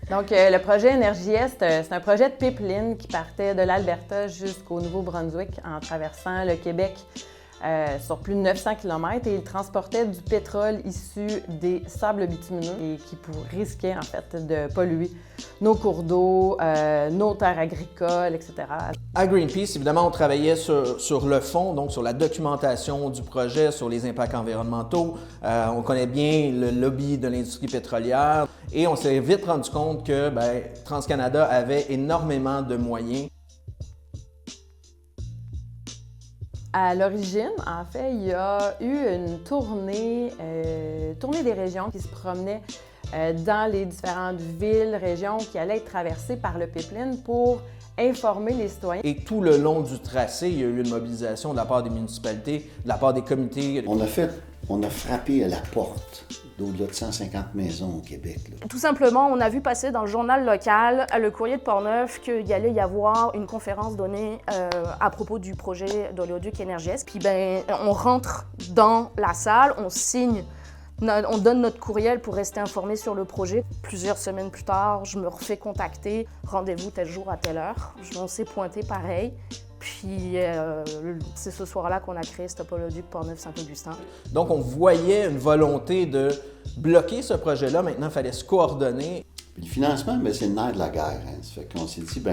Donc, le projet Énergie Est, c'est un projet de pipeline qui partait de l'Alberta jusqu'au Nouveau-Brunswick en traversant le Québec sur plus de 900 km et il transportait du pétrole issu des sables bitumineux et qui risquait en fait de polluer nos cours d'eau, nos terres agricoles, etc. À Greenpeace, évidemment, on travaillait sur le fond, donc sur la documentation du projet, sur les impacts environnementaux. On connaît bien le lobby de l'industrie pétrolière et on s'est vite rendu compte que TransCanada avait énormément de moyens. À l'origine, en fait, il y a eu une tournée des régions qui se promenait dans les différentes villes, régions qui allaient être traversées par le pipeline pour informer les citoyens. Et tout le long du tracé, il y a eu une mobilisation de la part des municipalités, de la part des comités. On a frappé à la porte d'au-delà de 150 maisons au Québec. Là. Tout simplement, on a vu passer dans le journal local, le Courrier de Portneuf, qu'il y allait y avoir une conférence donnée à propos du projet d'oléoduc Énergie Est. Puis on rentre dans la salle, on signe, on donne notre courriel pour rester informé sur le projet. Plusieurs semaines plus tard, je me refais contacter, rendez-vous tel jour à telle heure. On s'est pointé pareil. Puis c'est ce soir-là qu'on a créé Stop Oléoduc Portneuf-Saint-Augustin. Donc on voyait une volonté de bloquer ce projet-là. Maintenant, il fallait se coordonner. Puis le financement, c'est le nerf de la guerre. Hein. Ça fait qu'on s'est dit,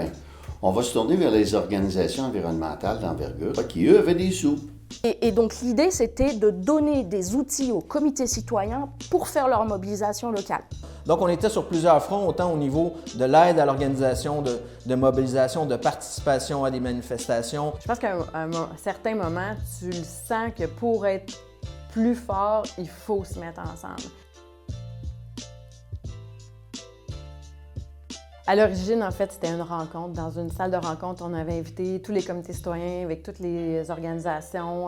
on va se tourner vers les organisations environnementales d'envergure qui, eux, avaient des sous. Et donc l'idée, c'était de donner des outils aux comités citoyens pour faire leur mobilisation locale. Donc, on était sur plusieurs fronts, autant au niveau de l'aide à l'organisation de mobilisation, de participation à des manifestations. Je pense qu'à un certain moment, tu le sens que pour être plus fort, il faut se mettre ensemble. À l'origine, en fait, c'était une rencontre. Dans une salle de rencontre, on avait invité tous les comités citoyens avec toutes les organisations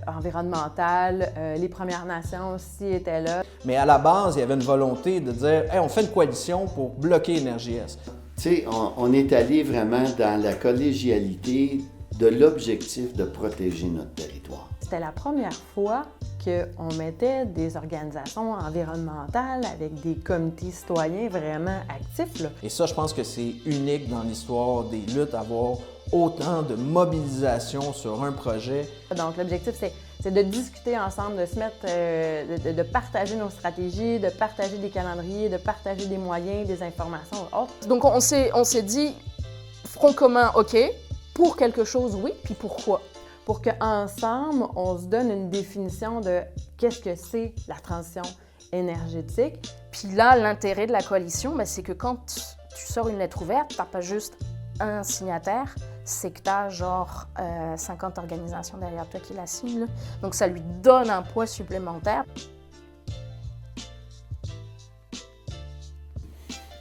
environnementales. Les Premières Nations aussi étaient là. Mais à la base, il y avait une volonté de dire hey, on fait une coalition pour bloquer Énergie Est. Tu sais, on est allé vraiment dans la collégialité de l'objectif de protéger notre territoire. C'était la première fois qu'on mettait des organisations environnementales avec des comités citoyens vraiment actifs. Là. Et ça, je pense que c'est unique dans l'histoire des luttes, avoir autant de mobilisation sur un projet. Donc, l'objectif, c'est de discuter ensemble, de se mettre, de partager nos stratégies, de partager des calendriers, de partager des moyens, des informations autres. Donc, on s'est dit, front commun, OK, pour quelque chose, oui, puis pourquoi? Pour qu'ensemble, on se donne une définition de qu'est-ce que c'est la transition énergétique. Puis là, l'intérêt de la coalition, c'est que quand tu sors une lettre ouverte, tu n'as pas juste un signataire, c'est que tu as genre 50 organisations derrière toi qui la signent. Là. Donc ça lui donne un poids supplémentaire.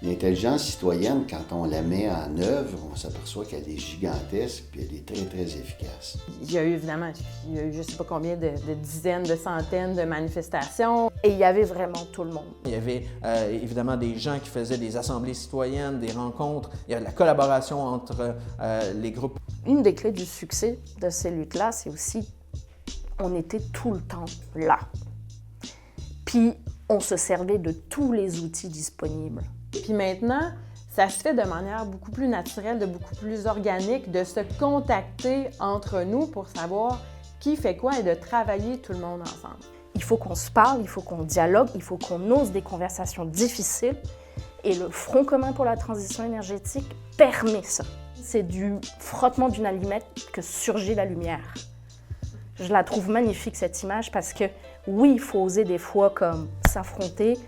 L'intelligence citoyenne, quand on la met en œuvre, on s'aperçoit qu'elle est gigantesque et elle est très, très efficace. Il y a eu évidemment, je ne sais pas combien de dizaines, de centaines de manifestations. Et il y avait vraiment tout le monde. Il y avait évidemment des gens qui faisaient des assemblées citoyennes, des rencontres. Il y avait de la collaboration entre les groupes. Une des clés du succès de ces luttes-là, c'est aussi on était tout le temps là. Puis on se servait de tous les outils disponibles. Puis maintenant, ça se fait de manière beaucoup plus naturelle, de beaucoup plus organique, de se contacter entre nous pour savoir qui fait quoi et de travailler tout le monde ensemble. Il faut qu'on se parle, il faut qu'on dialogue, il faut qu'on ose des conversations difficiles. Et le Front commun pour la transition énergétique permet ça. C'est du frottement d'une allumette que surgit la lumière. Je la trouve magnifique, cette image, parce que oui, il faut oser des fois comme s'affronter,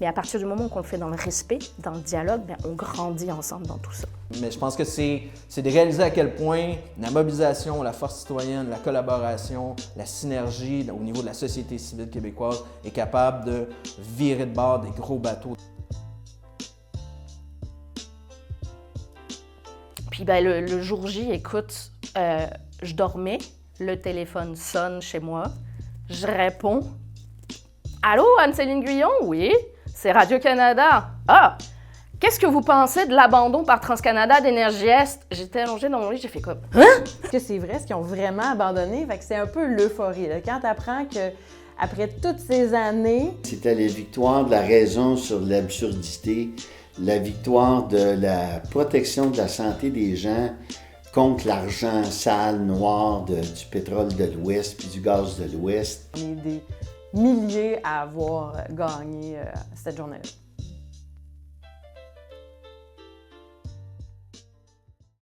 mais à partir du moment qu'on le fait dans le respect, dans le dialogue, on grandit ensemble dans tout ça. Mais je pense que c'est de réaliser à quel point la mobilisation, la force citoyenne, la collaboration, la synergie au niveau de la société civile québécoise est capable de virer de bord des gros bateaux. Puis le jour J, écoute, je dormais, le téléphone sonne chez moi, je réponds. Allô, Anne-Céline Guyon? Oui, c'est Radio-Canada. Ah, qu'est-ce que vous pensez de l'abandon par TransCanada d'Énergie Est? J'étais allongée dans mon lit, j'ai fait comme hein? Est-ce que c'est vrai, est-ce qu'ils ont vraiment abandonné? Fait que c'est un peu l'euphorie. Là. Quand tu apprends qu'après toutes ces années... C'était la victoire de la raison sur l'absurdité, la victoire de la protection de la santé des gens contre l'argent sale, noir du pétrole de l'Ouest puis du gaz de l'Ouest. On est des milliers à avoir gagné cette journée-là.